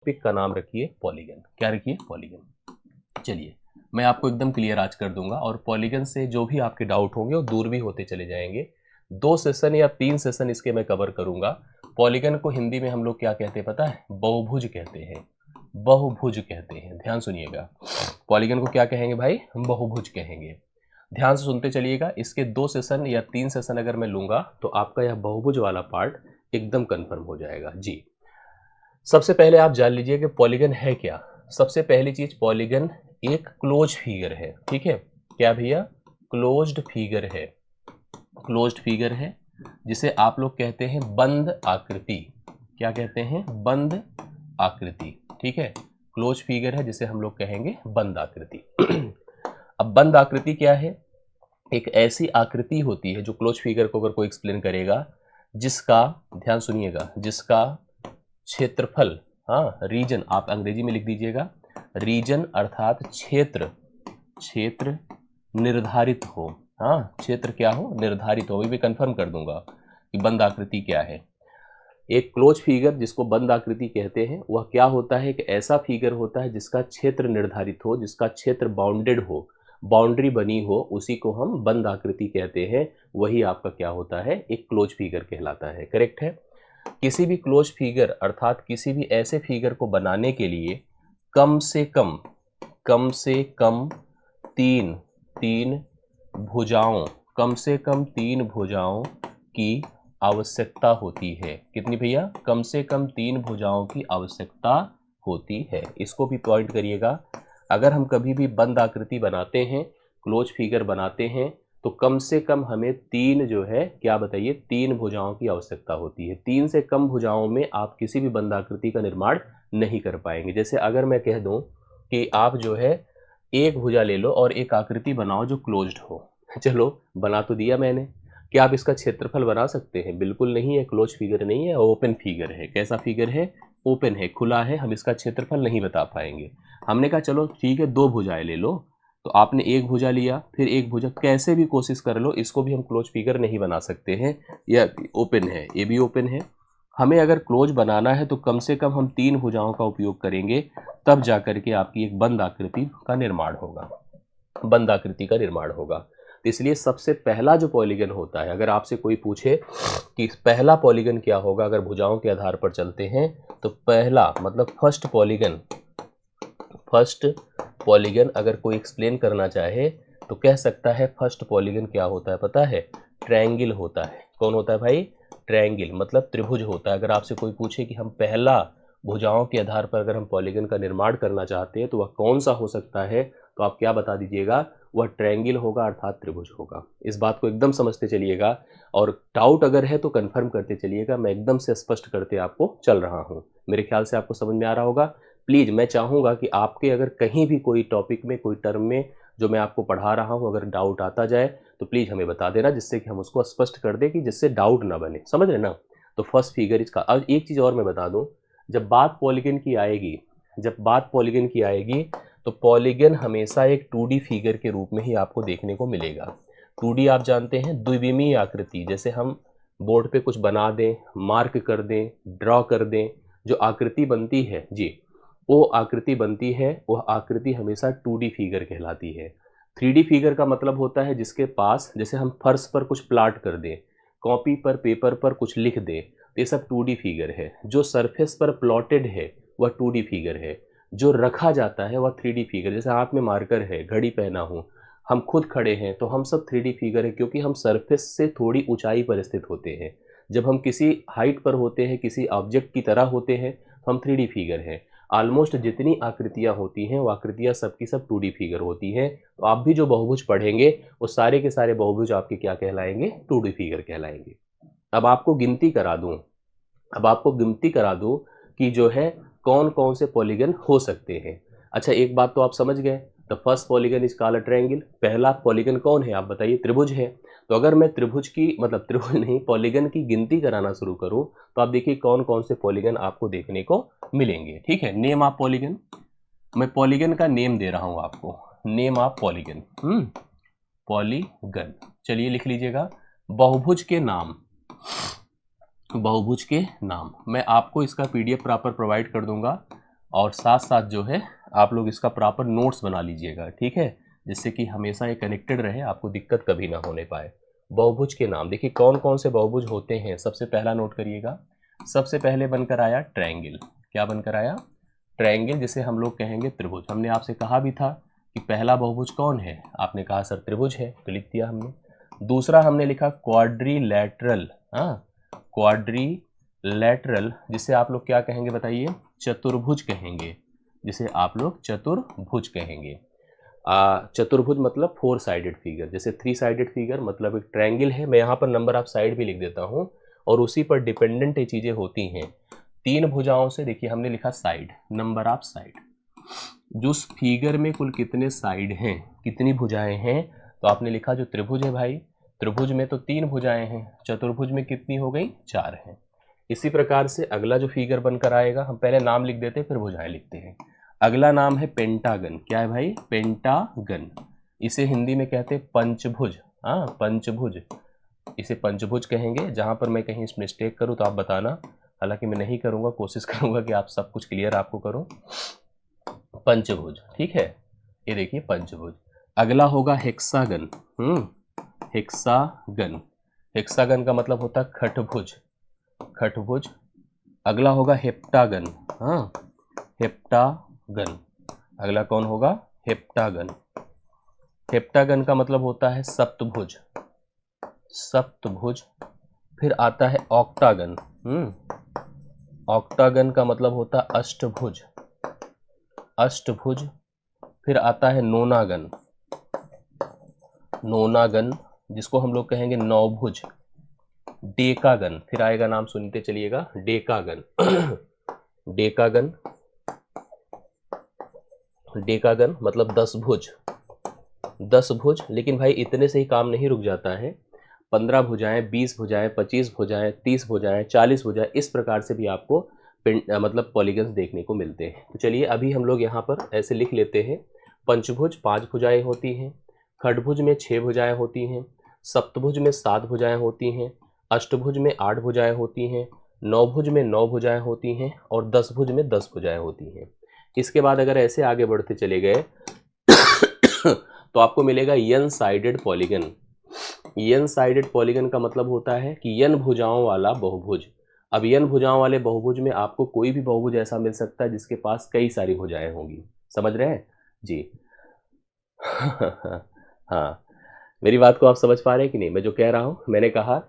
Topic का नाम रखिए पॉलीगन। क्या रखिए? पॉलीगन। चलिए मैं आपको एकदम क्लियर आज कर दूंगा और पॉलीगन से जो भी आपके डाउट होंगे वो दूर भी होते चले जाएंगे। 2 सेशन या 3 सेशन इसके मैं कवर करूंगा। पॉलीगन को हिंदी में हम लोग क्या कहते हैं पता है? बहुभुज कहते हैं। बहुभुज कहते हैं, ध्यान सुनिएगा। पॉलीगन को क्या कहेंगे भाई? हम बहुभुज कहेंगे। ध्यान से सुनते चलिएगा। इसके 2 सेशन या 3 सेशन अगर मैं लूंगा तो आपका यह बहुभुज वाला पार्ट एकदम कंफर्म हो जाएगा जी। सबसे पहले आप जान लीजिए कि पॉलीगन है क्या। सबसे पहली चीज, पॉलीगन एक क्लोज फिगर है। ठीक है, क्या भैया? क्लोज्ड फिगर है। क्लोज्ड फिगर है जिसे आप लोग कहते हैं बंद आकृति। क्या कहते हैं? बंद आकृति। ठीक है, क्लोज फिगर है जिसे हम लोग कहेंगे बंद आकृति। अब बंद आकृति क्या है? एक ऐसी आकृति होती है जो क्लोज फिगर को अगर कोई एक्सप्लेन करेगा, जिसका, ध्यान सुनिएगा, जिसका क्षेत्रफल, हाँ रीजन आप अंग्रेजी में लिख दीजिएगा, रीजन अर्थात क्षेत्र, क्षेत्र निर्धारित हो। हाँ, क्षेत्र क्या हो? निर्धारित हो। अभी भी कंफर्म कर दूंगा कि बंद आकृति क्या है। एक क्लोज फिगर जिसको बंद आकृति कहते हैं वह क्या होता है? एक ऐसा फिगर होता है जिसका क्षेत्र निर्धारित हो, जिसका क्षेत्र बाउंडेड हो, बाउंड्री बनी हो, उसी को हम बंद आकृति कहते हैं। वही आपका क्या होता है? एक क्लोज फिगर कहलाता है। करेक्ट है। किसी भी क्लोज फिगर अर्थात किसी भी ऐसे फिगर को बनाने के लिए कम से कम तीन भुजाओं, कम से कम 3 भुजाओं की आवश्यकता होती है। कितनी भैया? कम से कम 3 भुजाओं की आवश्यकता होती है। इसको भी पॉइंट करिएगा। अगर हम कभी भी बंद आकृति बनाते हैं, क्लोज फिगर बनाते हैं, तो कम से कम हमें 3 जो है, क्या बताइए, 3 भुजाओं की आवश्यकता होती है। 3 से कम भुजाओं में आप किसी भी बंद आकृति का निर्माण नहीं कर पाएंगे। जैसे अगर मैं कह दूं कि आप जो है एक भुजा ले लो और एक आकृति बनाओ जो क्लोज्ड हो। चलो बना तो दिया मैंने, क्या आप इसका क्षेत्रफल बना सकते हैं? बिल्कुल नहीं है। क्लोज फिगर नहीं है, ओपन फिगर है। कैसा फिगर है? ओपन है, खुला है। हम इसका क्षेत्रफल नहीं बता पाएंगे। हमने कहा चलो ठीक है 2 भुजाएं ले लो, तो आपने एक भुजा लिया, फिर एक भुजा, कैसे भी कोशिश कर लो, इसको भी हम क्लोज फिगर नहीं बना सकते हैं। यह ओपन है, ये भी ओपन है। हमें अगर क्लोज बनाना है तो कम से कम हम 3 भुजाओं का उपयोग करेंगे, तब जाकर के आपकी एक बंद आकृति का निर्माण होगा। बंद आकृति का निर्माण होगा। तो इसलिए सबसे पहला जो पॉलीगन होता है, अगर आपसे कोई पूछे कि पहला पॉलीगन क्या होगा अगर भुजाओं के आधार पर चलते हैं, तो पहला मतलब फर्स्ट पॉलीगन अगर कोई एक्सप्लेन करना चाहे तो कह सकता है फर्स्ट पॉलीगन क्या होता है पता है? ट्रायंगल होता है। कौन होता है भाई? ट्रायंगल मतलब त्रिभुज होता है। अगर आपसे कोई पूछे कि हम पहला भुजाओं के आधार पर अगर हम पॉलीगन का निर्माण करना चाहते हैं तो वह कौन सा हो सकता है, तो आप क्या बता दीजिएगा? वह ट्रायंगल होगा अर्थात त्रिभुज होगा। इस बात को एकदम समझते चलिएगा और डाउट अगर है तो कंफर्म करते चलिएगा। मैं एकदम से स्पष्ट करते आपको चल रहा हूँ। मेरे ख्याल से आपको समझ में आ रहा होगा। प्लीज़ मैं चाहूँगा कि आपके अगर कहीं भी कोई टॉपिक में, कोई टर्म में जो मैं आपको पढ़ा रहा हूँ अगर डाउट आता जाए तो प्लीज़ हमें बता देना, जिससे कि हम उसको स्पष्ट कर दें, कि जिससे डाउट ना बने। समझ रहे ना? तो फर्स्ट फिगर इसका। अब एक चीज़ और मैं बता दूँ, जब बात पॉलीगन की आएगी, तो पॉलीगन हमेशा एक 2D फिगर के रूप में ही आपको देखने को मिलेगा। 2D आप जानते हैं, द्विविमीय आकृति। जैसे हम बोर्ड पे कुछ बना दें, मार्क कर दें, ड्रॉ कर दें, जो आकृति बनती है जी, वो आकृति बनती है, वह आकृति हमेशा 2D फिगर कहलाती है। 3D फिगर का मतलब होता है जिसके पास, जैसे हम फर्श पर कुछ प्लाट कर दें, कॉपी पर, पेपर पर कुछ लिख दें, तो ये सब 2D फिगर है। जो सरफेस पर प्लॉटेड है वह 2D फिगर है। जो रखा जाता है वह 3D फिगर। जैसे हाथ में मार्कर है, घड़ी पहना हूँ, हम खुद खड़े हैं, तो हम सब 3D फिगर है, क्योंकि हम सरफेस से थोड़ी ऊंचाई पर स्थित होते हैं। जब हम किसी हाइट पर होते हैं, किसी ऑब्जेक्ट की तरह होते हैं, तो हम 3D फिगर हैं। ऑलमोस्ट जितनी आकृतियाँ होती हैं वो आकृतियाँ सबकी सब 2D फिगर होती हैं। तो आप भी जो बहुभुज पढ़ेंगे वो सारे के सारे बहुभुज आपके क्या कहलाएंगे? 2D फिगर कहलाएंगे। अब आपको गिनती करा दूं कि जो है कौन कौन से पॉलीगन हो सकते हैं। अच्छा, एक बात तो आप समझ गए, the first polygon is called a triangle. पहला पॉलीगन कौन है आप बताइए? त्रिभुज है। तो अगर मैं त्रिभुज की, मतलब त्रिभुज नहीं, पॉलीगन की गिनती कराना शुरू करूं, तो आप देखिए कौन कौन से पॉलीगन आपको देखने को मिलेंगे। ठीक है, नेम ऑफ पॉलीगन। मैं पॉलीगन का नेम दे रहा हूं आपको, नेम ऑफ पॉलीगन। पॉलीगन, चलिए लिख लीजिएगा। बहुभुज के नाम, बहुभुज के नाम। मैं आपको इसका PDF प्रॉपर प्रोवाइड कर दूंगा। और साथ साथ जो है आप लोग इसका प्रॉपर नोट्स बना लीजिएगा, ठीक है, जिससे कि हमेशा ये कनेक्टेड रहे, आपको दिक्कत कभी ना होने पाए। बहुभुज के नाम देखिए कौन कौन से बहुभुज होते हैं, सबसे पहला नोट करिएगा। सबसे पहले बनकर आया ट्रायंगल। क्या बनकर आया? ट्रायंगल, जिसे हम लोग कहेंगे त्रिभुज। हमने आपसे कहा भी था कि पहला बहुभुज कौन है, आपने कहा सर त्रिभुज है, तो लिख दिया हमने। दूसरा हमने लिखा क्वाड्रिलैटरल। हाँ, क्वाड्रिलैटरल, जिसे आप लोग क्या कहेंगे बताइए? चतुर्भुज कहेंगे, जिसे आप लोग चतुर्भुज कहेंगे। चतुर्भुज मतलब 4 साइडेड फिगर, जैसे 3 साइडेड फिगर मतलब एक ट्रायंगल है। मैं यहाँ पर नंबर ऑफ साइड भी लिख देता हूँ और उसी पर डिपेंडेंट ये चीज़ें होती हैं। 3 भुजाओं से, देखिए हमने लिखा साइड, नंबर ऑफ साइड, जो उस फिगर में कुल कितने साइड हैं, कितनी भुजाएं हैं, तो आपने लिखा जो त्रिभुज है भाई, त्रिभुज में तो 3 भुजाएं हैं, चतुर्भुज में कितनी हो गई? 4 हैं। इसी प्रकार से अगला जो फिगर बनकर आएगा, हम पहले नाम लिख देते हैं फिर भुजाएं लिखते हैं। अगला नाम है पेंटागन। क्या है भाई? पेंटागन। इसे हिंदी में कहते हैं पंचभुज। हाँ, पंचभुज, इसे पंचभुज कहेंगे। जहां पर मैं कहीं मिस्टेक करूं तो आप बताना, हालांकि मैं नहीं करूंगा, कोशिश करूंगा कि आप सब कुछ क्लियर आपको करूं। पंचभुज, ठीक है, ये देखिए पंचभुज। अगला होगा हेक्सागन। हेक्सागन, हेक्सागन का मतलब होता है खटभुज, खटभुज। अगला होगा हेप्टागन। हाँ, हेप्टागन। अगला कौन होगा? हेप्टागन। हेप्टागन का मतलब होता है सप्तभुज, सप्तभुज। फिर आता है ऑक्टागन। ऑक्टागन का मतलब होता है अष्टभुज, अष्टभुज। फिर आता है नोनागन, नोनागन, जिसको हम लोग कहेंगे नौभुज। डेकागन, फिर आएगा नाम, सुनते चलिएगा, डेकागन। डेकागन, डेकागन मतलब 10 भुज, 10 भुज। लेकिन भाई इतने से ही काम नहीं रुक जाता है, 15 भुजाएं, 20 भुजाएं, 25 भुजाएं, 30 भुजाएं, 40 भुजाएं, इस प्रकार से भी आपको मतलब पॉलीगन्स देखने को मिलते हैं। तो चलिए अभी हम लोग यहाँ पर ऐसे लिख लेते हैं। पंचभुज 5 भुजाएं होती हैं, खडभुज में 6 भुजाएं होती हैं, सप्तभुज में 7 भुजाएं होती हैं, अष्टभुज में 8 भुजाएं होती हैं, नौभुज में 9 भुजाएं होती हैं और 10 भुज में 10 भुजाएं होती हैं। इसके बाद अगर ऐसे आगे बढ़ते चले गए तो आपको मिलेगा n sided polygon. N sided polygon का मतलब होता है कि एन भुजाओं वाला बहुभुज। अब एन भुजाओं वाले बहुभुज में आपको कोई भी बहुभुज ऐसा मिल सकता है जिसके पास कई सारी भुजाएं होंगी। समझ रहे हैं जी? हाँ, मेरी बात को आप समझ पा रहे हैं कि नहीं? मैं जो कह रहा हूं, मैंने कहा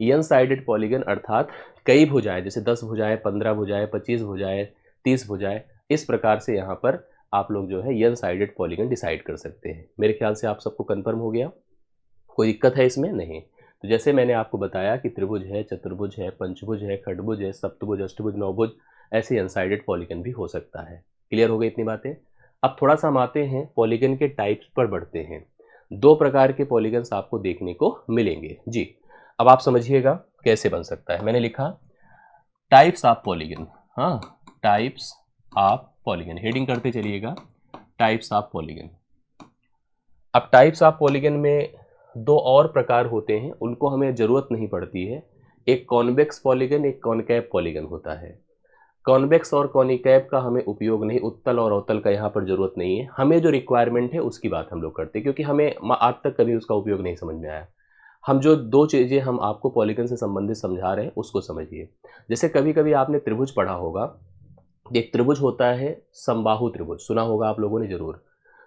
एन साइडेड पॉलीगन अर्थात कई भुजाएं, जैसे 10 भुजाएं, 15 भुजाएं, 25 भुजाएं, 30 भुजाएं, इस प्रकार से यहाँ पर आप लोग जो है एन साइडेड पॉलीगन डिसाइड कर सकते हैं। मेरे ख्याल से आप सबको कंफर्म हो गया, कोई दिक्कत है इसमें? नहीं। तो जैसे मैंने आपको बताया कि त्रिभुज है, चतुर्भुज है, पंचभुज है, खडभुज है, सप्तभुज, अष्टभुज, नौभुज, ऐसे अनसाइडेड पॉलीगन भी हो सकता है। क्लियर हो गई इतनी बातें? अब थोड़ा सा हम आते हैं पॉलीगन के टाइप्स पर बढ़ते हैं। 2 प्रकार के पॉलीगन्स आपको देखने को मिलेंगे जी। अब आप समझिएगा कैसे बन सकता है। मैंने लिखा टाइप्स ऑफ पॉलीगन। हाँ, टाइप्स ऑफ पॉलीगन, हेडिंग करते चलिएगा, टाइप्स ऑफ पॉलीगन। अब टाइप्स ऑफ पॉलीगन में 2 और प्रकार होते हैं, उनको हमें ज़रूरत नहीं पड़ती है। एक कॉन्वेक्स पॉलीगन, एक कॉनकैव पॉलीगन होता है। कॉन्वेक्स और कॉनिकैव का हमें उपयोग नहीं, उत्तल और अवतल का यहाँ पर ज़रूरत नहीं है। हमें जो रिक्वायरमेंट है उसकी बात हम लोग करते हैं, क्योंकि हमें आज तक कभी उसका उपयोग नहीं समझ में आया। हम जो 2 चीज़ें हम आपको पॉलीगन से संबंधित समझा रहे हैं उसको समझिए। जैसे कभी कभी आपने त्रिभुज पढ़ा होगा, एक त्रिभुज होता है समबाहु त्रिभुज, सुना होगा आप लोगों ने जरूर।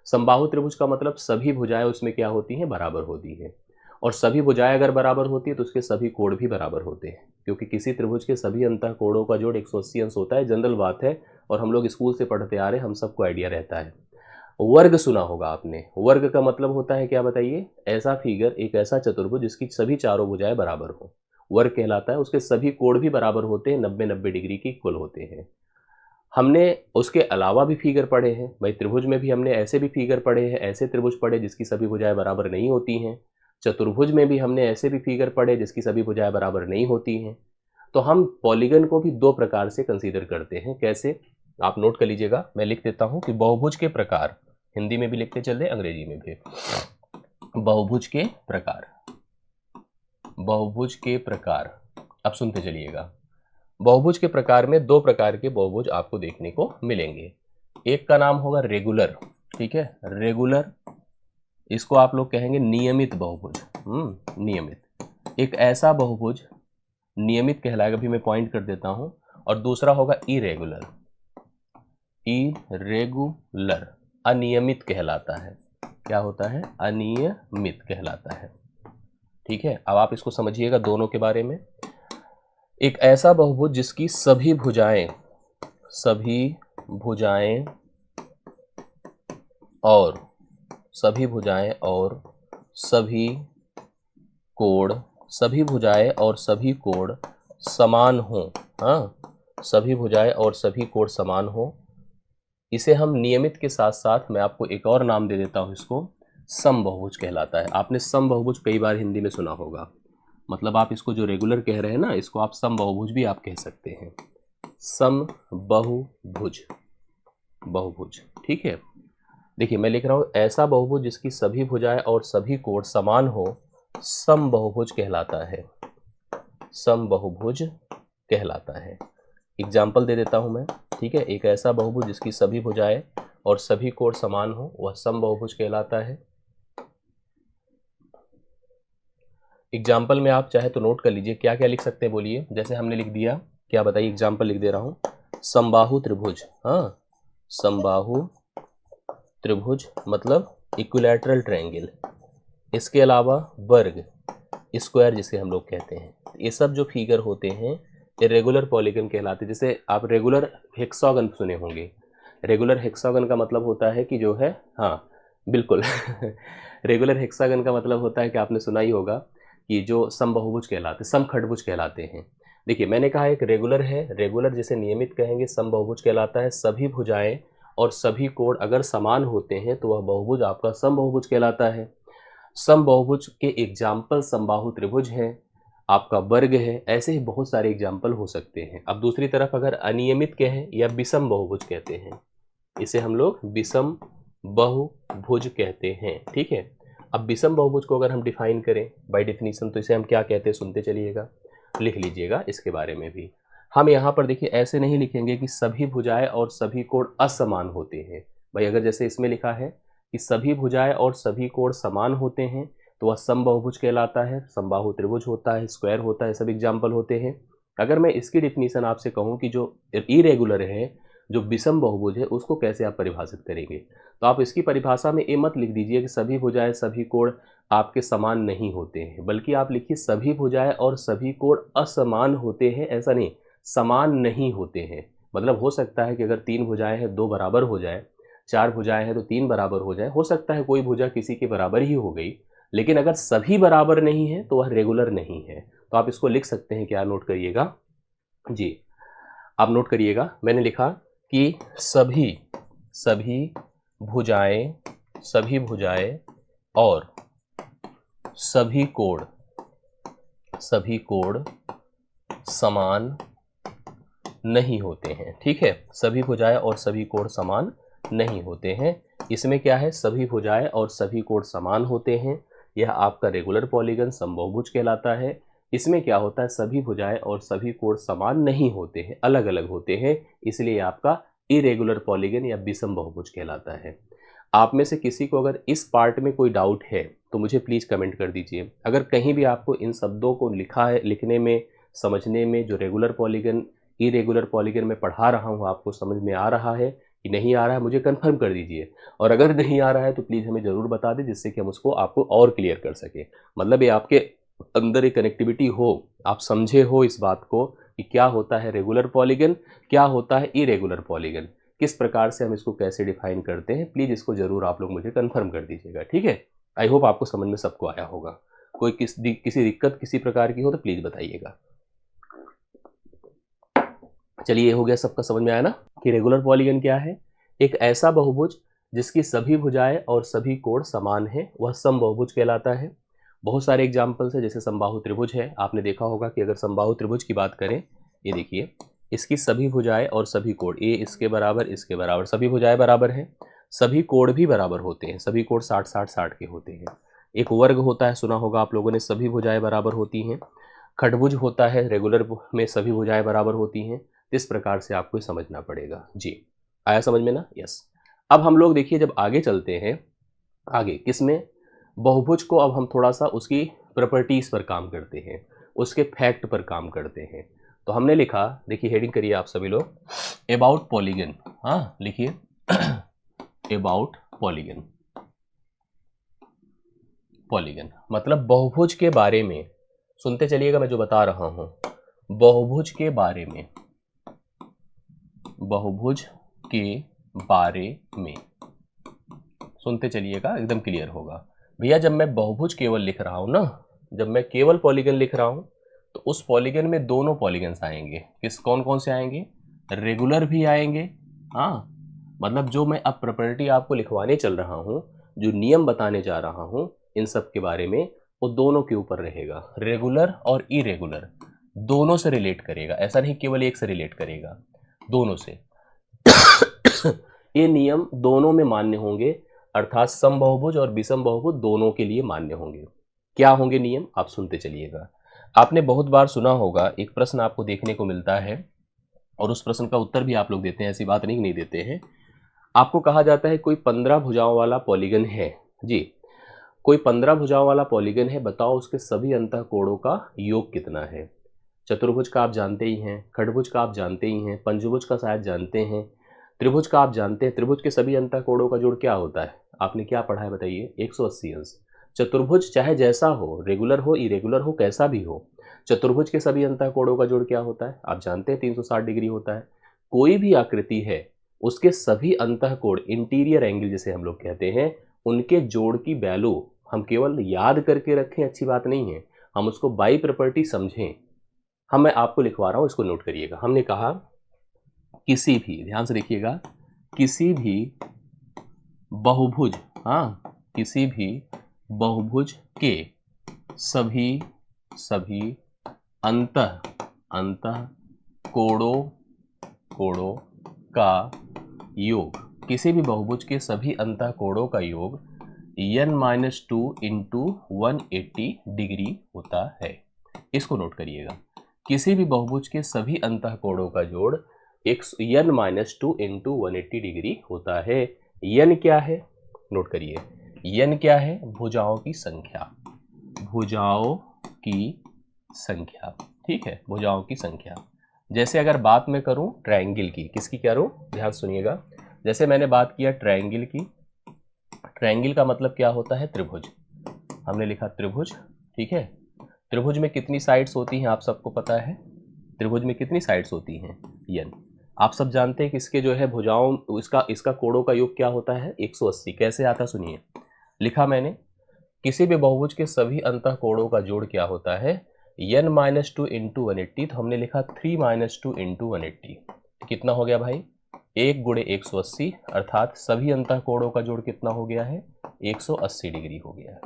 समबाहु त्रिभुज का मतलब सभी भुजाएं उसमें क्या होती हैं? बराबर होती हैं। और सभी भुजाएं अगर बराबर होती है तो उसके सभी कोण भी बराबर होते हैं, क्योंकि किसी त्रिभुज के सभी अंतः कोणों का जोड़ 180 अंश होता है। जनरल बात है और हम लोग स्कूल से पढ़ते आ रहे हैं, हम सबको आइडिया रहता है। वर्ग सुना होगा आपने, वर्ग का मतलब होता है क्या बताइए? ऐसा फिगर, एक ऐसा चतुर्भुज जिसकी सभी चारों भुजाएं बराबर हो, वर्ग कहलाता है। उसके सभी कोण भी बराबर होते हैं, 90-90 डिग्री के इक्वल होते हैं। हमने उसके अलावा भी फिगर पढ़े हैं भाई, त्रिभुज में भी हमने ऐसे भी फिगर पढ़े हैं, ऐसे त्रिभुज पढ़े जिसकी सभी भुजाएं बराबर नहीं होती हैं। चतुर्भुज में भी हमने ऐसे भी फिगर पढ़े जिसकी सभी भुजाएं बराबर नहीं होती हैं। तो हम पॉलीगन को भी 2 प्रकार से कंसीडर करते हैं। कैसे? आप नोट कर लीजिएगा, मैं लिख देता हूं कि बहुभुज के प्रकार, हिंदी में भी लिखते चले, अंग्रेजी में भी। बहुभुज के प्रकार, बहुभुज के प्रकार, अब सुनते चलिएगा। बहुभुज के प्रकार में दो प्रकार के बहुभुज आपको देखने को मिलेंगे। एक का नाम होगा रेगुलर, ठीक है, रेगुलर, इसको आप लोग कहेंगे नियमित बहुभुज, नियमित। एक ऐसा बहुभुज नियमित कहलाएगा, भी मैं पॉइंट कर देता हूं। और दूसरा होगा इरेगुलर, इरेगुलर अनियमित कहलाता है। क्या होता है? अनियमित कहलाता है, ठीक है। अब आप इसको समझिएगा दोनों के बारे में। एक ऐसा बहुभुज जिसकी सभी भुजाएं और सभी कोण समान हो, हाँ, सभी भुजाएं और सभी कोण समान हो, इसे हम नियमित के साथ साथ मैं आपको एक और नाम दे देता हूं, इसको समबहुभुज कहलाता है। आपने समबहुभुज कई बार हिंदी में सुना होगा, मतलब आप इसको जो रेगुलर कह रहे हैं ना, इसको आप समबहुभुज भी आप कह सकते हैं। समबहुभुज, बहुभुज, ठीक है। देखिए मैं लिख रहा हूं, ऐसा बहुभुज जिसकी सभी भुजाएं और सभी कोण समान हो, समबहुभुज कहलाता है, समबहुभुज कहलाता है। एग्जाम्पल दे देता हूं मैं, ठीक है। एक ऐसा बहुभुज जिसकी सभी भुजाएं और सभी कोण समान हो, वह समबहुभुज कहलाता है। एग्जाम्पल में आप चाहे तो नोट कर लीजिए, क्या क्या लिख सकते हैं बोलिए। जैसे हमने लिख दिया, क्या बताइए, एग्जाम्पल लिख दे रहा हूं, समबाहु त्रिभुज, हाँ, समबाहु त्रिभुज मतलब इक्विलैटरल ट्रायंगल। इसके अलावा वर्ग, स्क्वायर जिसे हम लोग कहते हैं, ये सब जो फिगर होते हैं इरेगुलर पॉलीगन कहलाते हैं। जैसे आप रेगुलर हेक्सागन सुने होंगे, रेगुलर हेक्सागन का मतलब होता है कि जो है, हाँ बिल्कुल रेगुलर हेक्सागन का मतलब होता है कि आपने सुना ही होगा कि जो समबहुभुज कहलाते, समखंडभुज कहलाते हैं। देखिए मैंने कहा एक रेगुलर है, रेगुलर जिसे नियमित कहेंगे समबहुभुज कहलाता है। सभी भुजाएं और सभी कोण अगर समान होते हैं तो वह बहुभुज आपका समबहुभुज कहलाता है। समबहुभुज के एग्जाम्पल समबाहु त्रिभुज हैं, आपका वर्ग है, ऐसे ही बहुत सारे एग्जाम्पल हो सकते हैं। अब दूसरी तरफ अगर अनियमित कहें या विषम बहुभुज कहते हैं, इसे हम लोग विषम बहुभुज कहते हैं, ठीक है। अब विषम बहुभुज को अगर हम डिफाइन करें बाय डेफिनेशन, तो इसे हम क्या कहते हैं, सुनते चलिएगा, लिख लीजिएगा इसके बारे में भी। हम यहाँ पर देखिए ऐसे नहीं लिखेंगे कि सभी भुजाएं और सभी कोण असमान होते हैं। भाई अगर जैसे इसमें लिखा है कि सभी भुजाएं और सभी कोण समान होते हैं तो वह समबहुभुज कहलाता है, समबाहु त्रिभुज होता है, स्क्वायर होता है, सब एग्जाम्पल होते हैं। अगर मैं इसकी डिफिनीशन आपसे कहूँ कि जो इरेगुलर है, जो विषम बहुभुज है, उसको कैसे आप परिभाषित करेंगे, तो आप इसकी परिभाषा में ये मत लिख दीजिए कि सभी भुजाएं सभी कोण आपके समान नहीं होते हैं, बल्कि आप लिखिए सभी भुजाएं और सभी कोण असमान होते हैं। ऐसा नहीं, समान नहीं होते हैं, मतलब हो सकता है कि अगर 3 भुजाएं हैं 2 बराबर हो जाए, 4 भुजाएं हैं तो 3 बराबर हो जाए, हो सकता है कोई भुजा किसी के बराबर ही हो गई, लेकिन अगर सभी बराबर नहीं है तो वह रेगुलर नहीं है। तो आप इसको लिख सकते हैं, क्या नोट करिएगा जी, आप नोट करिएगा, मैंने लिखा कि सभी भुजाएं और सभी कोण समान नहीं होते हैं, ठीक है। सभी भुजाएं और सभी कोण समान नहीं होते हैं, इसमें क्या है, सभी भुजाएं और सभी कोण समान होते हैं, यह आपका रेगुलर पॉलीगन समबहुभुज कहलाता है। इसमें क्या होता है, सभी भुजाएं और सभी कोण समान नहीं होते हैं, अलग अलग होते हैं, इसलिए आपका इरेगुलर पॉलीगन या विषम बहुभुज कहलाता है। आप में से किसी को अगर इस पार्ट में कोई डाउट है तो मुझे प्लीज़ कमेंट कर दीजिए। अगर कहीं भी आपको इन शब्दों को लिखने में, समझने में, जो रेगुलर पॉलीगन इरेगुलर पॉलीगन में पढ़ा रहा हूँ, आपको समझ में आ रहा है कि नहीं आ रहा है, मुझे कंफर्म कर दीजिए। और अगर नहीं आ रहा है तो प्लीज़ हमें ज़रूर बता दें, जिससे कि हम उसको आपको और क्लियर कर सकें। मतलब ये आपके अंदर एक कनेक्टिविटी हो, आप समझे हो इस बात को कि क्या होता है रेगुलर पॉलीगन, क्या होता है इरेगुलर पॉलीगन, किस प्रकार से हम इसको कैसे डिफाइन करते हैं। प्लीज़ इसको ज़रूर आप लोग मुझे कंफर्म कर दीजिएगा, ठीक है। आई होप आपको समझ में सबको आया होगा। कोई किसी दिक्कत किसी प्रकार की हो तो प्लीज़ बताइएगा। चलिए, ये हो गया, सबका समझ में आया ना कि रेगुलर पॉलीगन क्या है। एक ऐसा बहुभुज जिसकी सभी भुजाएं और सभी कोण समान है, वह समबहुभुज कहलाता है। बहुत सारे एग्जाम्पल्स है, जैसे समबाहु त्रिभुज है, आपने देखा होगा कि अगर समबाहु त्रिभुज की बात करें, ये देखिए, इसकी सभी भुजाएं और सभी कोण, ये इसके बराबर, सभी भुजाएं बराबर हैं, सभी कोण भी बराबर होते हैं, सभी कोण 60 60 60 के होते हैं। एक वर्ग होता है, सुना होगा आप लोगों ने, सभी भुजाएं बराबर होती हैं। खटभुज होता है, रेगुलर में सभी भुजाएं बराबर होती हैं। इस प्रकार से आपको समझना पड़ेगा। जी, आया समझ में ना? यस। अब हम लोग देखिए जब आगे चलते हैं, आगे किसमें, बहुभुज को अब हम थोड़ा सा उसकी प्रॉपर्टीज पर काम करते हैं, उसके फैक्ट पर काम करते हैं। तो हमने लिखा, देखिए हेडिंग करिए आप सभी लोग, अबाउट पॉलीगन। हाँ लिखिए अबाउट पॉलीगन। पॉलीगन मतलब बहुभुज के बारे में, सुनते चलिएगा मैं जो बता रहा हूं, बहुभुज के बारे में, बहुभुज के बारे में सुनते चलिएगा, एकदम क्लियर होगा। भैया जब मैं बहुभुज केवल लिख रहा हूं ना, जब मैं केवल पॉलीगन लिख रहा हूं, तो उस पॉलीगन में दोनों पॉलीगन्स आएंगे। किस, कौन कौन से आएंगे? रेगुलर भी आएंगे। हाँ, मतलब जो मैं अब प्रॉपर्टी आपको लिखवाने चल रहा हूं, जो नियम बताने जा रहा हूं इन सब के बारे में, वो दोनों के ऊपर रहेगा। रेगुलर और इरेगुलर दोनों से रिलेट करेगा, ऐसा नहीं केवल एक से रिलेट करेगा, दोनों से। ये नियम दोनों में मान्य होंगे, अर्थात समबहुभुज और विषम बहुभुज दोनों के लिए मान्य होंगे। क्या होंगे नियम, आप सुनते चलिएगा। आपने बहुत बार सुना होगा, एक प्रश्न आपको देखने को मिलता है और उस प्रश्न का उत्तर भी आप लोग देते हैं, ऐसी बात नहीं देते हैं। आपको कहा जाता है कोई 15 भुजाओं वाला पॉलीगन है। जी, कोई 15 भुजाओं वाला पॉलीगन है, बताओ उसके सभी अंतःकोणों का योग कितना है। चतुर्भुज का आप जानते ही हैं, खडभुज का आप जानते ही हैं, पंचभुज का शायद जानते हैं, त्रिभुज का आप जानते हैं। त्रिभुज के सभी अंतःकोणों का जोड़ क्या होता है, आपने क्या पढ़ा है बताइए? 180 अंश। चतुर्भुज चाहे जैसा हो, रेगुलर हो, इरेगुलर हो, कैसा भी हो, चतुर्भुज के सभी अंतःकोणों का जोड़ क्या होता है, आप जानते हैं 360 डिग्री होता है। कोई भी आकृति है, उसके सभी अंतःकोण, इंटीरियर एंगल जिसे हम लोग कहते हैं, उनके जोड़ की वैल्यू हम केवल याद करके रखें अच्छी बात नहीं है, हम उसको बाई प्रॉपर्टी समझें। हम, मैं आपको लिखवा रहा हूं, इसको नोट करिएगा। हमने कहा किसी भी, ध्यान से देखिएगा, किसी भी बहुभुज, हाँ, किसी भी बहुभुज के सभी अंतः कोणों का योग, किसी भी बहुभुज के सभी अंतःकोणों का योग n-2 इंटू 180 डिग्री होता है। इसको नोट करिएगा, किसी भी बहुभुज के सभी अंतःकोणों का जोड़ n-2 इंटू 180 डिग्री होता है। n क्या है, नोट करिए, n क्या है? भुजाओं की संख्या, भुजाओं की संख्या, ठीक है, भुजाओं की संख्या। जैसे अगर बात मैं करूं ट्रायंगल की, किसकी कह रहा हूं, ध्यान सुनिएगा। जैसे मैंने बात किया ट्रायंगल की, ट्रायंगल का मतलब क्या होता है? त्रिभुज। हमने लिखा त्रिभुज, ठीक है। त्रिभुज में कितनी साइड्स होती हैं आप सबको पता है? त्रिभुज में कितनी साइड्स होती हैं? n। आप सब जानते हैं कि इसके जो है भुजाओं, इसका कोणों का योग क्या होता है? 180। कैसे आता सुनिए, लिखा मैंने, किसी भी बहुभुज के सभी अंतःकोणों का जोड़ क्या होता है? n-2 into 180। तो हमने लिखा 3-2 इंटू 180। कितना हो गया भाई? 1 गुणे 180, अर्थात सभी अंतःकोणों का जोड़ कितना हो गया है? 180 डिग्री हो गया है।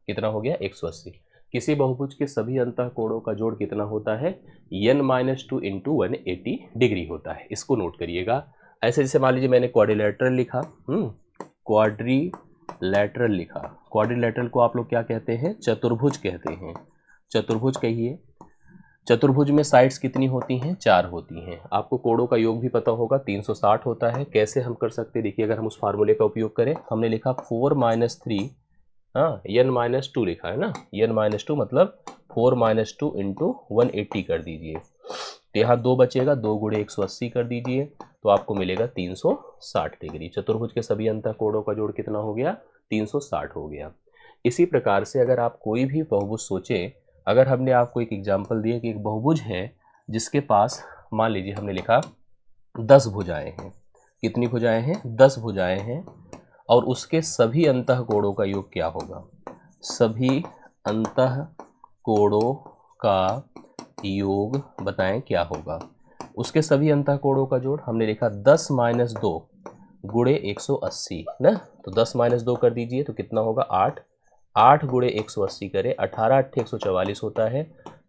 कितना हो गया? 180। किसी बहुभुज के सभी अंतःकोणों का जोड़ कितना होता है? n-2 इंटू 180 डिग्री होता है। इसको नोट करिएगा। ऐसे जैसे मान लीजिए मैंने क्वाड्रिलेटरल लिखा, क्वाड्रिलेटरल लिखा। क्वाड्रिलेटरल को आप लोग क्या कहते हैं? चतुर्भुज कहते हैं। चतुर्भुज कहिए। चतुर्भुज में साइड्स कितनी होती हैं? 4 होती हैं। आपको कोणों का योग भी पता होगा, 360 होता है। कैसे हम कर सकते हैं, देखिए, अगर हम उस फार्मूले का उपयोग करें, हमने लिखा 4-3, हाँ, n-2 लिखा है ना, n-2 मतलब 4-2 इंटू 180 कर दीजिए। तो यहाँ 2 बचेगा, 2 गुणे 180 कर दीजिए, तो आपको मिलेगा 360 डिग्री। चतुर्भुज के सभी अंतःकोणों का जोड़ कितना हो गया? 360 हो गया। इसी प्रकार से अगर आप कोई भी बहुभुज सोचें, अगर हमने आपको एक एग्जाम्पल दिया कि एक बहुभुज है जिसके पास, मान लीजिए हमने लिखा 10 भुजाएं हैं। कितनी भुजाएं हैं? 10 भुजाएं हैं, और उसके सभी अंतःकोणों का योग क्या होगा? सभी अंतःकोणों का योग बताएं क्या होगा? उसके सभी अंतःकोणों का जोड़ हमने लिखा 10-2 गुणे 180 ना, तो 10-2 कर दीजिए तो कितना होगा? 8। 8 गुणे 180 करें, 18-8 144 होता है,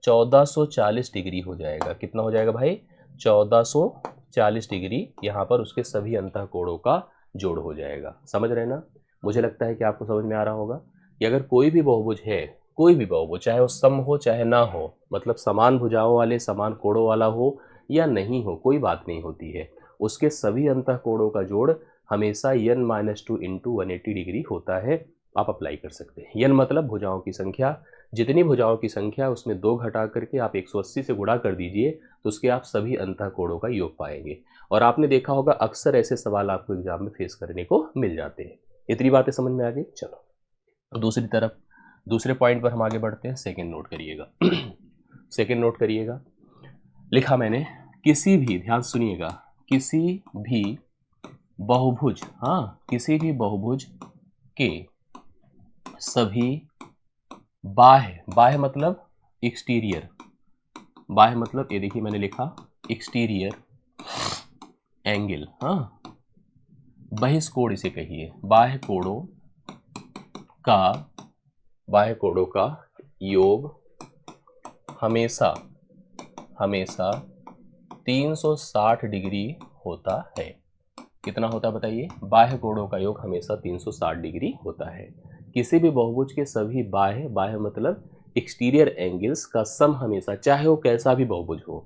1440 डिग्री हो जाएगा। कितना हो जाएगा भाई? 1440 डिग्री। यहाँ पर उसके सभी अंतःकोणों का जोड़ हो जाएगा। समझ रहे ना? मुझे लगता है कि आपको समझ में आ रहा होगा कि अगर कोई भी बहुभुज है कोई भी बहुभुज, चाहे वो सम हो चाहे ना हो, मतलब समान भुजाओं वाले समान कोणों वाला हो या नहीं हो, कोई बात नहीं होती है, उसके सभी अंतःकोणों का जोड़ हमेशा n-2 इंटू 180 डिग्री होता है। आप अप्लाई कर सकते हैं। n मतलब भुजाओं की संख्या, जितनी भुजाओं की संख्या उसमें 2 घटा करके आप 180 से गुणा कर दीजिए, तो उसके आप सभी अंतःकोणों का योग पाएंगे। और आपने देखा होगा अक्सर ऐसे सवाल आपको एग्जाम में फेस करने को मिल जाते हैं। इतनी बातें समझ में आ गई। चलो अब दूसरी तरफ, दूसरे पॉइंट पर हम आगे बढ़ते हैं। सेकंड नोट करिएगा। सेकंड नोट करिएगा, लिखा मैंने, किसी भी, ध्यान सुनिएगा, किसी भी बहुभुज, हाँ, किसी भी बहुभुज के सभी बाह्य, बाह्य मतलब एक्सटीरियर, बाह्य मतलब ये देखिए मैंने लिखा एक्सटीरियर एंगल, हाँ, बहिष्कोण इसे कहिए, बाह्य कोणों का, बाह्य कोणों का योग हमेशा, हमेशा 360 डिग्री होता है। कितना होता है बताइए? बाह्य कोणों का योग हमेशा 360 डिग्री होता है। किसी भी बहुभुज के सभी बाह्य, बाह्य मतलब एक्सटीरियर एंगल्स का सम हमेशा, चाहे वो कैसा भी बहुभुज हो,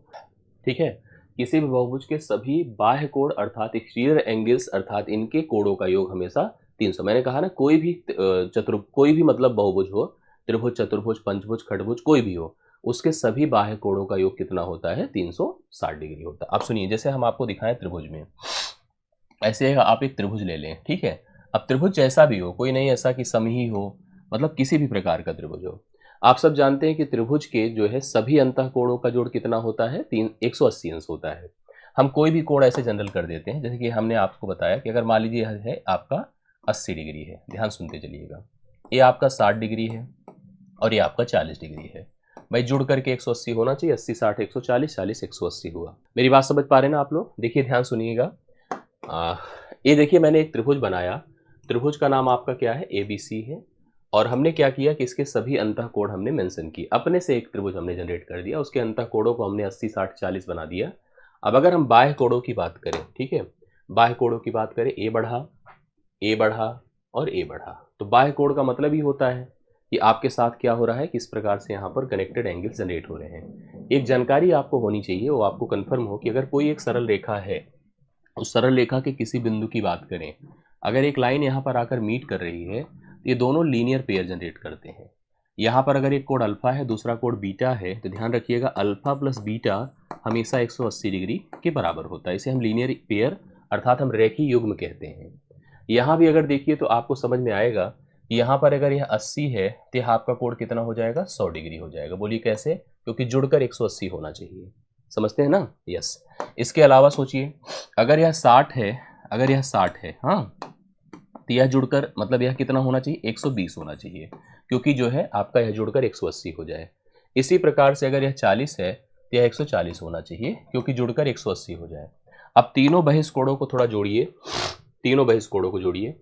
ठीक है, किसी भी बहुभुज के सभी बाह्य कोण अर्थात एक्सटीरियर एंगल्स अर्थात इनके कोणों का योग हमेशा 300। मैंने कहा ना, कोई भी कोई भी मतलब बहुभुज हो, त्रिभुज, चतुर्भुज, पंचभुज, खडभुज, कोई भी हो, उसके सभी बाह्य कोणों का योग कितना होता है? 360 डिग्री होता है। अब सुनिए, जैसे हम आपको दिखाएं त्रिभुज में, ऐसे आप एक त्रिभुज ले लें, ठीक है। अब त्रिभुज जैसा भी हो, कोई नहीं ऐसा कि सम ही हो, मतलब किसी भी प्रकार का त्रिभुज हो। आप सब जानते हैं कि त्रिभुज के जो है सभी अंतःकोणों का जोड़ कितना होता है? 180 अंश होता है। हम कोई भी कोण ऐसे जनरल कर देते हैं, जैसे कि हमने आपको बताया कि अगर मान लीजिए यह है आपका 80 डिग्री है, ध्यान सुनते चलिएगा, ये आपका 60 डिग्री है और ये आपका 40 डिग्री है। भाई जुड़ करके 180 होना चाहिए, 80 60 140, 40 180 हुआ। मेरी बात समझ पा रहे हैं ना आप लोग? देखिए ध्यान सुनिएगा, ये देखिए मैंने एक त्रिभुज बनाया, त्रिभुज का नाम आपका क्या है? ABC है। और हमने क्या किया कि इसके सभी अंतःकोण हमने मेंशन किए, अपने से एक त्रिभुज हमने जनरेट कर दिया, उसके अंतःकोणों को हमने 80 60 40 बना दिया। अब अगर हम बाह्य कोणों की बात करें, ठीक है, बाह्य कोणों की बात करें, ए बढ़ा, ए बढ़ा और ए बढ़ा, तो बाह्य कोण का मतलब ही होता है कि आपके साथ क्या हो रहा है, किस प्रकार से यहाँ पर कनेक्टेड एंगल्स जनरेट हो रहे हैं। एक जानकारी आपको होनी चाहिए, वो आपको कंफर्म हो कि अगर कोई एक सरल रेखा है, उस सरल रेखा के किसी बिंदु की बात करें, अगर एक लाइन यहाँ पर आकर मीट कर रही है, तो ये दोनों लीनियर पेयर जनरेट करते हैं। यहाँ पर अगर एक कोण अल्फा है, दूसरा कोण बीटा है, तो ध्यान रखिएगा अल्फा प्लस बीटा हमेशा 180 डिग्री के बराबर होता है। इसे हम लीनियर पेयर अर्थात हम रेखीय युग्म कहते हैं। यहाँ भी अगर देखिए तो आपको समझ में आएगा कि यहाँ पर अगर यह 80 है तो यहाँ आपका कोण कितना हो जाएगा? 100 डिग्री हो जाएगा। बोलिए कैसे? क्योंकि जुड़कर 180 होना चाहिए। समझते हैं ना? यस। इसके अलावा सोचिए, अगर यह 60 है, अगर यह 60 है, हाँ, तो यह जुड़कर मतलब यह कितना होना चाहिए? 120 होना चाहिए, क्योंकि जो है आपका यह जुड़कर 180 हो जाए। इसी प्रकार से अगर यह 40 है तो यह 140 होना चाहिए, क्योंकि जुड़कर 180 हो जाए। अब तीनों बहिष्कोणों को थोड़ा जोड़िए, तीनों बहिष्कोणों को जोड़िए।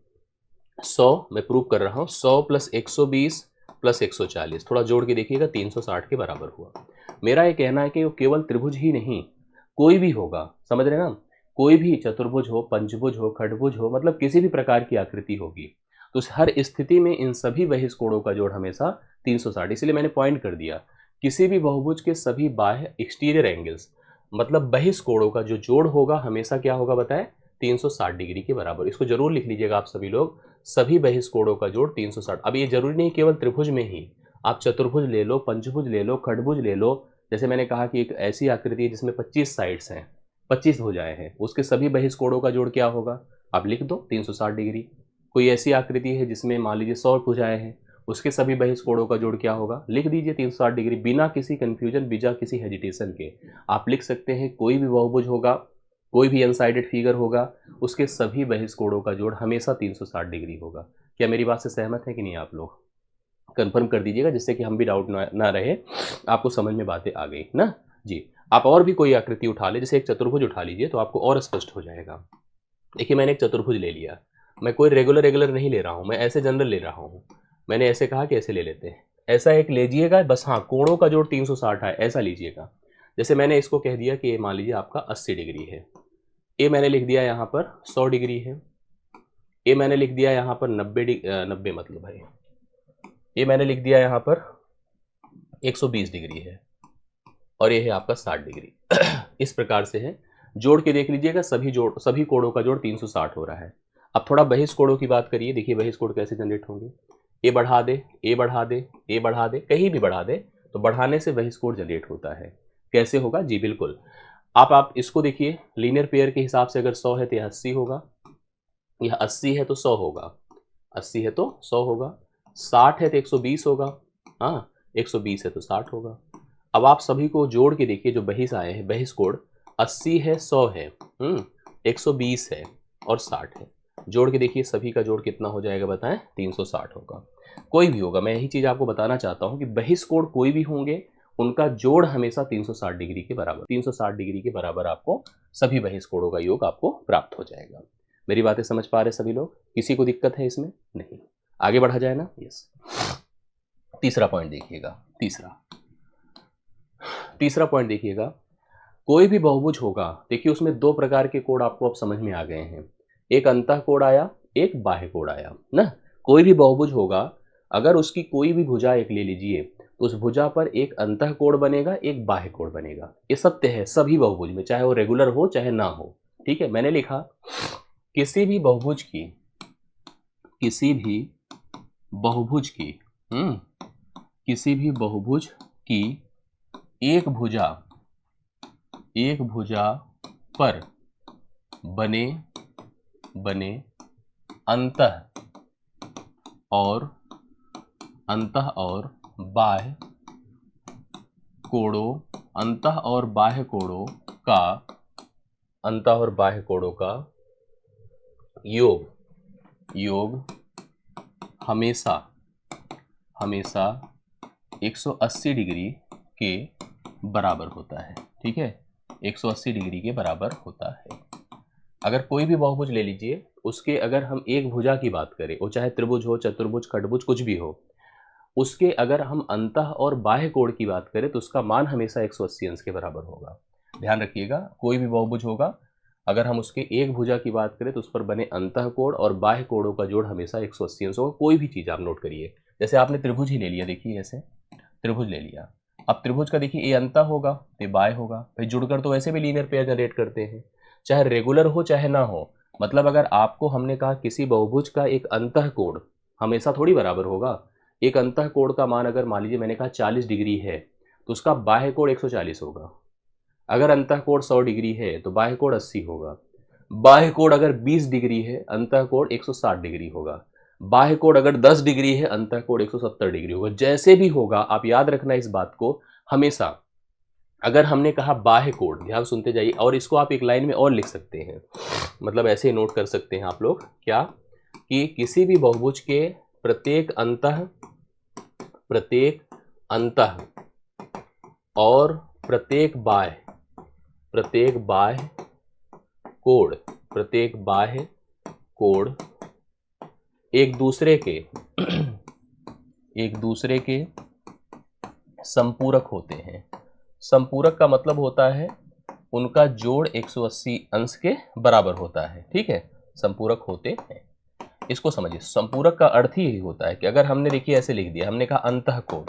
100 मैं प्रूव कर रहा हूँ, 100 प्लस 120 प्लस 140, थोड़ा जोड़ के देखिएगा, 360 के बराबर हुआ। मेरा ये कहना है कि वो केवल त्रिभुज ही नहीं, कोई भी होगा, समझ रहे ना, कोई भी चतुर्भुज हो, पंचभुज हो, खडभुज हो, मतलब किसी भी प्रकार की आकृति होगी, तो हर स्थिति में इन सभी बहिष्कोणों का जोड़ हमेशा 360। इसलिए मैंने पॉइंट कर दिया, किसी भी बहुभुज के सभी बाह्य एक्सटीरियर एंगल्स मतलब बहिष्कोणों का जो जोड़ होगा हमेशा क्या होगा बताएं? 360 डिग्री के बराबर। इसको जरूर लिख लीजिएगा आप सभी लोग, सभी बहिष्कोणों का जोड़ 360। अब ये जरूरी नहीं केवल त्रिभुज में ही, आप चतुर्भुज ले लो, पंचभुज ले लो, खडभुज ले लो। जैसे मैंने कहा कि एक ऐसी आकृति है जिसमें 25 साइड्स हैं, 25 भुजाएं हैं, उसके सभी बहिष्कोणों का जोड़ क्या होगा? आप लिख दो 360 डिग्री। कोई ऐसी आकृति है जिसमें मान लीजिए 100 भुजाएं हैं, उसके सभी बहिष्कोणों का जोड़ क्या होगा? लिख दीजिए 360 डिग्री, बिना किसी कंफ्यूजन, बिना किसी हेजिटेशन के आप लिख सकते हैं। कोई भी बहुभुज होगा, कोई भी अनसाइडेड फिगर होगा, उसके सभी बहिष्कोणों का जोड़ हमेशा 360 डिग्री होगा। क्या मेरी बात से सहमत है कि नहीं? आप लोग कंफर्म कर दीजिएगा, जिससे कि हम भी डाउट ना रहे, आपको समझ में बातें आ गई ना जी। आप और भी कोई आकृति उठा ले, जैसे एक चतुर्भुज उठा लीजिए, तो आपको और स्पष्ट हो जाएगा। देखिए मैंने एक चतुर्भुज ले लिया, मैं कोई रेगुलर नहीं ले रहा हूँ, मैं ऐसे जनरल ले रहा हूँ। मैंने ऐसे कहा कि ऐसे ले लेते हैं, ऐसा एक लीजिएगा बस, हाँ, कोणों का जोड़ 360 है, ऐसा लीजिएगा। जैसे मैंने इसको कह दिया कि मान लीजिए आपका 80 डिग्री है, ये मैंने लिख दिया यहाँ पर 100 डिग्री है, ये मैंने लिख दिया यहाँ पर 90 मतलब भाई ये मैंने लिख दिया यहाँ पर 120 डिग्री है और ये है आपका 60 डिग्री। इस प्रकार से है। जोड़ के देख लीजिएगा, सभी कोणों का जोड़ 360 हो रहा है। अब थोड़ा बहिष्ठ कोणों की बात करिए। देखिए बहिष्ठ कोण कैसे जनरेट होंगे। ए बढ़ा दे, ए बढ़ा दे, ए बढ़ा दे, कहीं भी बढ़ा दे तो बढ़ाने से बहिष्ठ कोण जनरेट होता है। कैसे होगा जी, बिल्कुल आप इसको देखिए, लीनियर पेयर के हिसाब से अगर 100 है तो यह 80 होगा, यह 80 है तो 100 होगा, 80 है तो 100 होगा, 60 है तो 120 होगा, हाँ 120 है तो 60 होगा। अब आप सभी को जोड़ के देखिए, जो बहिष आए हैं, बहिष कोण 80 है, 100 है, 120 है और 60 है। जोड़ के देखिए सभी का जोड़ कितना हो जाएगा बताएं, 360 होगा। कोई भी होगा, मैं यही चीज आपको बताना चाहता हूं कि बहिष कोण कोई भी होंगे, उनका जोड़ हमेशा 360 डिग्री के बराबर, 360 डिग्री के बराबर आपको सभी बहिष कोणों का योग आपको प्राप्त हो जाएगा। मेरी बातें समझ पा रहे सभी लोग? किसी को दिक्कत है इसमें? नहीं। आगे बढ़ा जाए ना। यस, तीसरा पॉइंट देखिएगा। तीसरा पॉइंट देखिएगा, कोई भी बहुभुज होगा, देखिए उसमें दो प्रकार के कोण आपको अब समझ में आ गए हैं। एक अंतः कोण आया, एक बाह्य कोण आया ना। कोई भी बहुभुज होगा, अगर उसकी कोई भी भुजा एक ले लीजिए तो उस भुजा पर एक अंतः कोण बनेगा, एक बाह्य कोण बनेगा। ये सत्य है सभी बहुभुज में, चाहे वो रेगुलर हो चाहे ना हो। ठीक है, मैंने लिखा किसी भी बहुभुज की किसी भी बहुभुज की एक भुजा पर बने अंतः और बाह्य कोणों का योग हमेशा 180 डिग्री के बराबर होता है। ठीक है, 180 डिग्री के बराबर होता है। अगर कोई भी बहुभुज ले लीजिए, उसके अगर हम एक भुजा की बात करें, वो चाहे त्रिभुज हो, चतुर्भुज, खंडभुज, कुछ भी हो, उसके अगर हम अंतः और बाह्य कोण की बात करें तो उसका मान हमेशा 180 अंश के बराबर होगा। ध्यान रखिएगा, कोई भी बहुभुज होगा, अगर हम उसके एक भुजा की बात करें तो उस पर बने अंतः कोण और बाह्य कोणों का जोड़ हमेशा 180 अंश होगा। कोई भी चीज आप नोट करिए, जैसे आपने त्रिभुज ही ले लिया, देखिए ऐसे त्रिभुज ले लिया। अब त्रिभुज का देखिए ये अंतः होगा, ये बाह्य होगा। भाई जुड़कर तो वैसे भी लीनियर पेयर जनरेट करते हैं, चाहे रेगुलर हो चाहे ना हो। मतलब अगर आपको हमने कहा किसी बहुभुज का एक अंतः कोण हमेशा थोड़ी बराबर होगा। एक अंतः कोण का मान अगर मान लीजिए मैंने कहा 40 डिग्री है तो उसका बाह्य कोण 140 होगा। अगर अंतः कोण 100 डिग्री है तो बाह्य कोण 80 होगा। बाह्य कोण अगर 20 डिग्री है, अंतः कोण 160 डिग्री होगा। बाह्य कोण अगर 10 डिग्री है, अंतः कोण 170 डिग्री होगा। जैसे भी होगा आप याद रखना इस बात को हमेशा। अगर हमने कहा बाह्य कोण, ध्यान सुनते जाइए, और इसको आप एक लाइन में और लिख सकते हैं, मतलब ऐसे नोट कर सकते हैं आप लोग, क्या कि किसी भी बहुभुज के प्रत्येक अंतः और प्रत्येक बाह्य कोण एक दूसरे के संपूरक होते हैं। संपूरक का मतलब होता है उनका जोड़ 180 अंश के बराबर होता है। ठीक है, संपूरक होते हैं, इसको समझिए। संपूरक का अर्थ ही यही होता है कि अगर हमने देखिए ऐसे लिख दिया, हमने कहा अंतः कोण,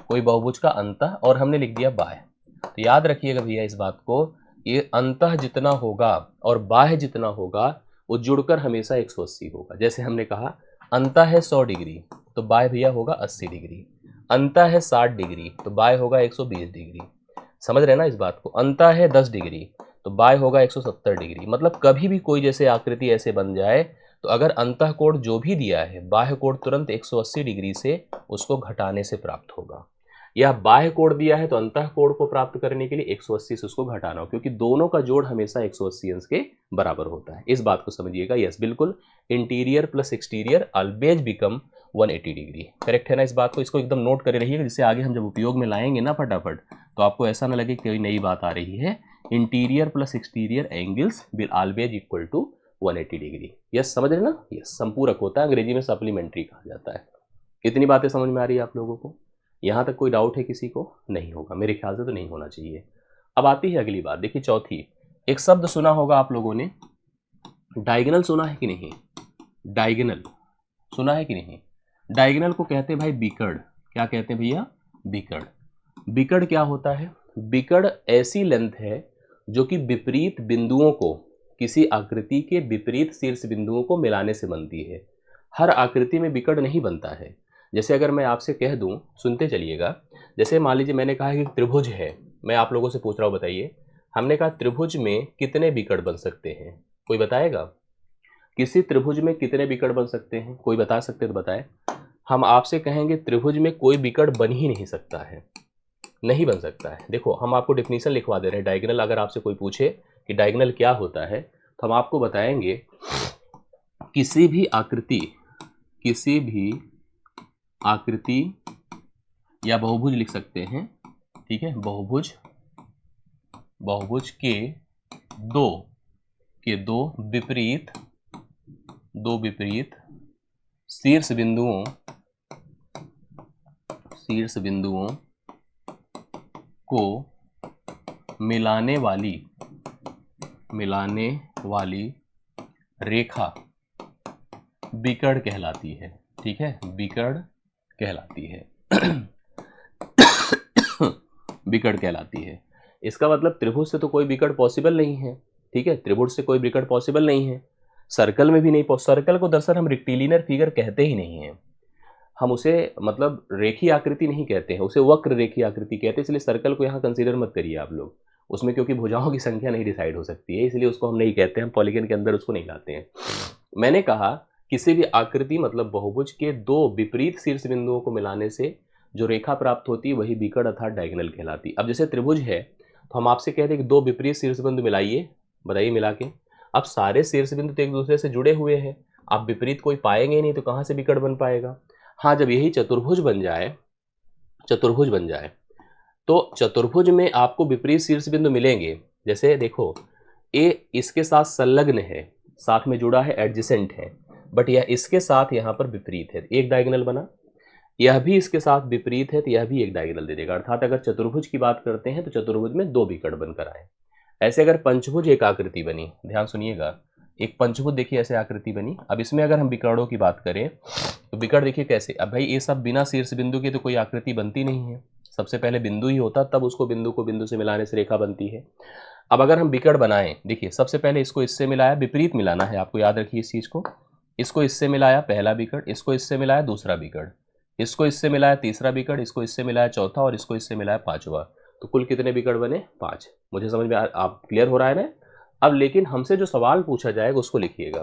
कोई बहुभुज का अंतः, और हमने लिख दिया बाह्य, तो याद रखिएगा भैया इस बात को, ये अंतः जितना होगा और बाह्य जितना होगा वो जुड़कर हमेशा 180 होगा। जैसे हमने कहा अंतः है 100 डिग्री तो बाह्य भैया होगा 80 डिग्री, अंतः है 60 डिग्री तो बाह्य होगा 120 डिग्री। समझ रहे ना इस बात को? अंतः है 10 डिग्री तो बाह्य होगा 170 डिग्री। मतलब कभी भी कोई जैसे आकृति ऐसे बन जाए तो अगर अंतः कोण जो भी दिया है, बाह्य कोण तुरंत 180 डिग्री से उसको घटाने से प्राप्त होगा। या बाह्य कोण दिया है तो अंतः कोण को प्राप्त करने के लिए 180 से उसको घटाना हो, क्योंकि दोनों का जोड़ हमेशा 180 अंश के बराबर होता है। इस बात को समझिएगा। यस बिल्कुल, interior plus exterior always become 180 degree. Correct है ना इस बात को? इसको एकदम नोट करे रहिएगा, जिससे आगे हम जब उपयोग में लाएंगे ना फटाफट, तो आपको ऐसा ना लगे कोई नई बात आ रही है। Interior plus exterior angles will always equal to 180 degree. Yes समझ रहे ना? यस, संपूरक होता है, अंग्रेजी में सप्लीमेंट्री कहा जाता है। इतनी बातें समझ में आ रही है आप लोगों को? यहाँ तक कोई डाउट है किसी को? नहीं होगा, मेरे ख्याल से तो नहीं होना चाहिए। अब आती है अगली बात, देखिए चौथी। एक शब्द सुना होगा आप लोगों ने, डायगोनल सुना है कि नहीं? डायगोनल सुना है कि नहीं? डायगोनल को कहते हैं भाई बिकड़। क्या कहते हैं भैया? बिकड़। बिकड़ क्या होता है? बिकड़ ऐसी लेंथ है जो कि विपरीत बिंदुओं को, किसी आकृति के विपरीत शीर्ष बिंदुओं को मिलाने से बनती है। हर आकृति में बिकड़ नहीं बनता है। जैसे अगर मैं आपसे कह दूं, सुनते चलिएगा, जैसे मान लीजिए मैंने कहा कि त्रिभुज है, मैं आप लोगों से पूछ रहा हूं बताइए, हमने कहा त्रिभुज में कितने बिकड़ बन सकते हैं? कोई बताएगा? किसी त्रिभुज में कितने बिकड़ बन सकते हैं? कोई बता सकते तो बताए। हम आपसे कहेंगे त्रिभुज में कोई बिकड़ बन ही नहीं सकता है, नहीं बन सकता है। देखो हम आपको डेफिनेशन लिखवा दे रहे हैं डायगोनल। अगर आपसे कोई पूछे कि डायगोनल क्या होता है तो हम आपको बताएंगे किसी भी आकृति या बहुभुज लिख सकते हैं, ठीक है, बहुभुज के दो विपरीत शीर्ष बिंदुओं को मिलाने वाली रेखा बिकड़ कहलाती है। ठीक है, बिकड़ कहलाती है। बिकड़ कहलाती है। इसका मतलब त्रिभुज से तो कोई बिकड़ पॉसिबल नहीं है। ठीक है, त्रिभुज से कोई बिकड़ पॉसिबल नहीं है, सर्कल में भी नहीं। सर्कल को दरअसल हम रेक्टिलिनियर फिगर कहते ही नहीं है, हम उसे मतलब रेखीय आकृति नहीं कहते हैं, उसे वक्र रेखीय आकृति कहते हैं। इसलिए सर्कल को यहाँ कंसीडर मत करिए आप लोग उसमें, क्योंकि भुजाओं की संख्या नहीं डिसाइड हो सकती है, इसलिए उसको हम नहीं कहते, हम पॉलीगन के अंदर उसको नहीं लाते हैं। मैंने कहा किसी भी आकृति मतलब बहुभुज के दो विपरीत शीर्ष बिंदुओं को मिलाने से जो रेखा प्राप्त होती है वही बिकड़ अर्थात डायगोनल कहलाती। अब जैसे त्रिभुज है तो हम आपसे कहते हैं कि दो विपरीत शीर्ष बिंदु मिलाइए, बताइए मिला के। अब सारे शीर्ष बिंदु तो एक दूसरे से जुड़े हुए हैं, आप विपरीत कोई पाएंगे नहीं तो कहाँ से बिकड़ बन पाएगा? हाँ, जब यही चतुर्भुज बन जाए तो चतुर्भुज में आपको विपरीत शीर्ष बिंदु मिलेंगे। जैसे देखो ए इसके साथ संलग्न है, साथ में जुड़ा है, एडजेसेंट है, बट यह इसके साथ यहाँ पर विपरीत है, एक डायगोनल बना। यह भी इसके साथ विपरीत है तो यह भी एक डायगोनल दे देगा। अर्थात अगर चतुर्भुज की बात करते हैं तो चतुर्भुज में दो बिकड़ बनकर आए। ऐसे अगर पंचभुज एक आकृति बनी, ध्यान सुनिएगा, एक पंचभुज देखिए ऐसे आकृति बनी। अब इसमें अगर हम बिकड़ों की बात करें तो बिकड़ देखिए कैसे। अब भाई ये सब बिना शीर्ष बिंदु के तो कोई आकृति बनती नहीं है, सबसे पहले बिंदु ही होता, तब उसको बिंदु को बिंदु से मिलाने से रेखा बनती है। अब अगर हम बिकड़ बनाएं, देखिए सबसे पहले इसको इससे मिलाया, विपरीत मिलाना है आपको, याद रखिए इस चीज को। इसको इससे मिलाया पहला बिकड़, इसको इससे मिलाया दूसरा बिकड़, इसको इससे मिलाया तीसरा बिकड़, इसको इससे मिलाया चौथा, और इसको इससे मिलाया पांचवा। तो कुल कितने बिकड़ बने? 5। मुझे समझ में आप क्लियर हो रहा है ना? अब लेकिन हमसे जो सवाल पूछा जाएगा उसको लिखिएगा,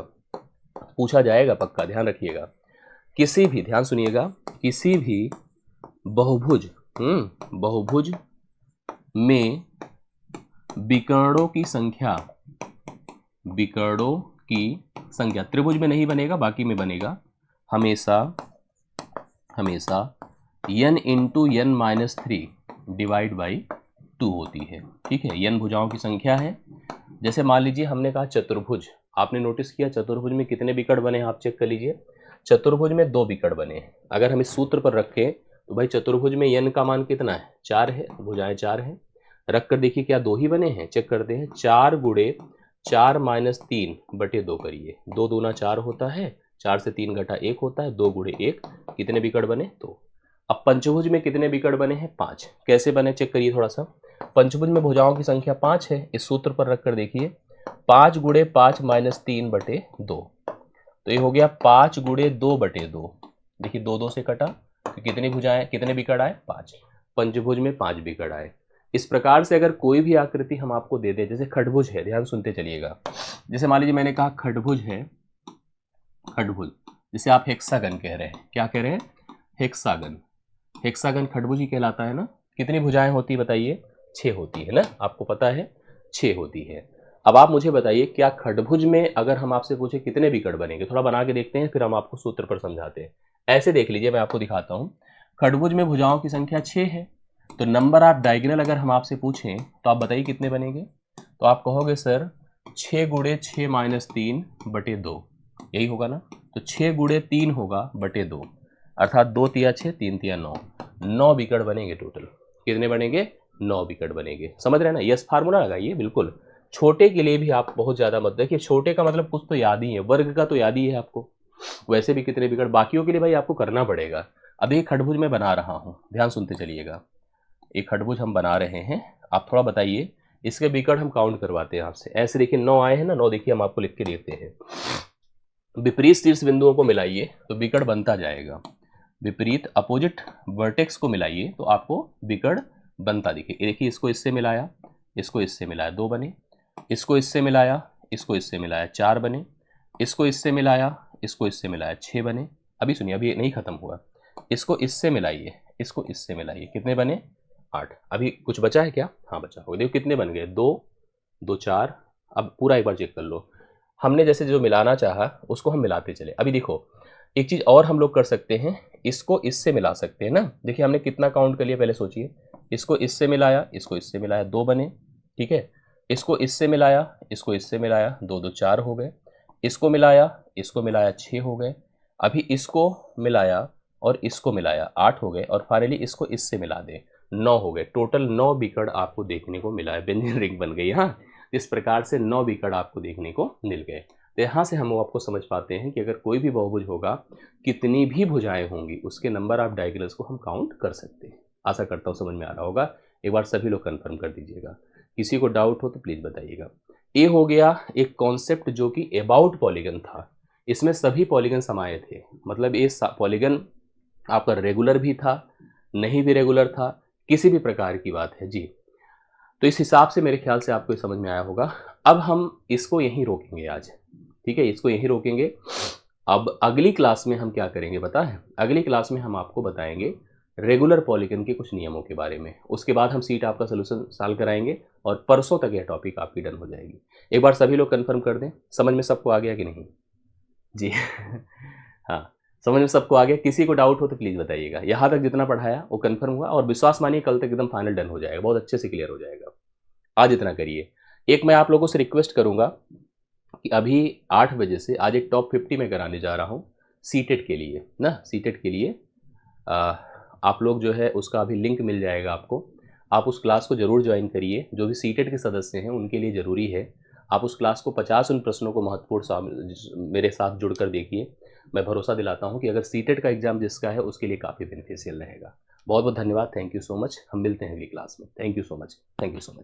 पूछा जाएगा पक्का, ध्यान रखिएगा। किसी भी, ध्यान सुनिएगा, किसी भी बहुभुज में बिकड़ों की संख्या त्रिभुज में नहीं बनेगा, बाकी में बनेगा, हमेशा n into n minus 3 divide by 2 होती है। ठीक है, n भुजाओं की संख्या है। जैसे मान लीजिए हमने कहा चतुर्भुज, आपने नोटिस किया चतुर्भुज में कितने बिकड़ बने हैं, आप चेक कर लीजिए। चतुर्भुज में 2 बिकड़ बने हैं। अगर हम इस सूत्र पर रखें तो भाई चतुर्भुज में n का मान कितना है? 4 है, भुजाएं 4 हैं। रख कर देखिए क्या 2 ही बने हैं? चेक करते हैं। 4 गुणे 4 माइनस 3 बटे 2 करिए, 2 दूना 4 होता है, 4 से 3 घटा 1 होता है, 2 गुणे 1, कितने बिकड़ बने? 2। अब पंचभुज में कितने बिकड़ बने हैं? 5। कैसे बने चेक करिए थोड़ा सा। पंचभुज में भुजाओं की संख्या 5 है, इस सूत्र पर रखकर देखिए, 5 गुणे 5 माइनस 3 बटे 2, तो ये हो गया 5 गुणे 2 बटे 2। देखिए 2 2 से कटा तो कितनी भुजाएं, कितने बिकड़ आए? 5। पंचभुज में 5 बिकड़ आए। इस प्रकार से अगर कोई भी आकृति हम आपको दे दे, जैसे खडभुज है, ध्यान सुनते चलिएगा। जैसे मान लीजिए मैंने कहा खडभुज है, खडभुज जिसे आप हेक्सागन कह रहे हैं, क्या कह रहे हैं? हेक्सागन खडभुज ही कहलाता है ना। कितनी भुजाएं होती बताइए? 6 होती है ना, आपको पता है 6 होती है। अब आप मुझे बताइए क्या खडभुज में अगर हम आपसे पूछे कितने बिकड़ बनेंगे, थोड़ा बना के देखते हैं, फिर हम आपको सूत्र पर समझाते हैं। ऐसे देख लीजिए, मैं आपको दिखाता हूं। खडभुज में भुजाओं की संख्या 6 है, तो नंबर ऑफ डायगोनल अगर हम आपसे पूछें तो आप बताइए कितने बनेंगे? तो आप कहोगे सर 6 गुणे 6 माइनस 3 बटे 2, यही होगा ना। तो 6 गुणे 3 होगा बटे 2, अर्थात 2 तिया 6, 3 तिया 9, 9 बिकड़ बनेंगे टोटल। कितने बनेंगे? 9 बिकड़ बनेंगे। समझ रहे हैं ना? यस फार्मूला लगाइए बिल्कुल। छोटे के लिए भी आप बहुत ज़्यादा मत देखिए, छोटे का मतलब कुछ तो याद ही है, वर्ग का तो याद ही है आपको। वैसे भी कितने बिगड़, बाकियों के लिए भाई आपको करना पड़ेगा। अब एक खडभुज मैं बना रहा हूँ, ध्यान सुनते चलिएगा। एक खडभुज हम बना रहे हैं, आप थोड़ा बताइए इसके बिगड़ हम काउंट करवाते हैं आपसे। ऐसे देखिए 9 आए हैं ना, 9 देखिए हम आपको लिख के देते हैं। विपरीत शीर्ष बिंदुओं को मिलाइए तो बिगड़ बनता जाएगा। विपरीत अपोजिट वर्टेक्स को मिलाइए तो आपको बिगड़ बनता दिखे। देखिए इसको इससे मिलाया, इसको इससे मिलाया, 2 बने। इसको इससे मिलाया, इसको इससे मिलाया, 4 बने। इसको इससे मिलाया, इसको इससे मिलाया, 6 बने। अभी सुनिए, अभी नहीं खत्म हुआ। इसको इससे मिलाइए, इसको इससे मिलाइए, कितने बने? 8। अभी कुछ बचा है क्या? हाँ बचा होगा। देखो कितने बन गए, 2 2 4। अब पूरा एक बार चेक कर लो। हमने जैसे जो मिलाना चाहा उसको हम मिलाते चले। अभी देखो एक चीज़ और हम लोग कर सकते हैं, इसको इससे मिला सकते हैं ना। देखिए हमने कितना काउंट कर लिया, पहले सोचिए। इसको इससे मिलाया, इसको इससे मिलाया, 2 बने, ठीक है। इसको इससे मिलाया, इसको इससे मिलाया, 2 2 4 हो गए। इसको मिलाया 6 हो गए। अभी इसको मिलाया और इसको मिलाया 8 हो गए, और फाइनली इसको इससे मिला दें 9 हो गए। टोटल 9 बिगड़ आपको देखने को मिला है, व्यंजन रिंग बन गई। हाँ, इस प्रकार से 9 बिगड़ आपको देखने को मिल गए। तो यहाँ से हम आपको समझ पाते हैं कि अगर कोई भी बहुभुज होगा, कितनी भी भुजाएं होंगी, उसके नंबर ऑफ डायगोनल्स को हम काउंट कर सकते हैं। आशा करता हूँ समझ में आ रहा होगा। एक बार सभी लोग कंफर्म कर दीजिएगा। किसी को डाउट हो तो प्लीज़ बताइएगा। ये हो गया एक कॉन्सेप्ट जो कि अबाउट पॉलीगन था। इसमें सभी पॉलीगन समाये थे, मतलब ये पॉलीगन आपका रेगुलर भी था, नहीं भी रेगुलर था, किसी भी प्रकार की बात है जी। तो इस हिसाब से मेरे ख्याल से आपको समझ में आया होगा। अब हम इसको यहीं रोकेंगे आज, ठीक है, इसको यहीं रोकेंगे। अब अगली क्लास में हम क्या करेंगे पता है? अगली क्लास में हम आपको बताएंगे रेगुलर पॉलीगन के कुछ नियमों के बारे में। उसके बाद हम सीट आपका सोल्यूशन सॉल्व कराएंगे और परसों तक यह टॉपिक आपकी डन हो जाएगी। एक बार सभी लोग कंफर्म कर दें, समझ में सबको आ गया कि नहीं जी? हाँ, समझ में सबको आ गया। किसी को डाउट हो तो प्लीज़ बताइएगा। यहाँ तक जितना पढ़ाया वो कंफर्म हुआ, और विश्वास मानिए कल तक एकदम फाइनल डन हो जाएगा, बहुत अच्छे से क्लियर हो जाएगा। आज इतना करिए। एक मैं आप लोगों से रिक्वेस्ट करूँगा कि अभी 8 बजे से आज एक टॉप 50 में कराने जा रहा हूँ सीटेट के लिए ना। सीटेट के लिए आप लोग जो है उसका अभी लिंक मिल जाएगा आपको। आप उस क्लास को ज़रूर ज्वाइन करिए। जो भी सीटेट के सदस्य हैं उनके लिए ज़रूरी है। आप उस क्लास को 50 उन प्रश्नों को महत्वपूर्ण मेरे साथ जुड़कर देखिए। मैं भरोसा दिलाता हूँ कि अगर सीटेट का एग्ज़ाम जिसका है उसके लिए काफ़ी बेनिफिशियल रहेगा। बहुत बहुत धन्यवाद। Thank you so much. हम मिलते हैं अगली क्लास में। Thank you so much. Thank you so much.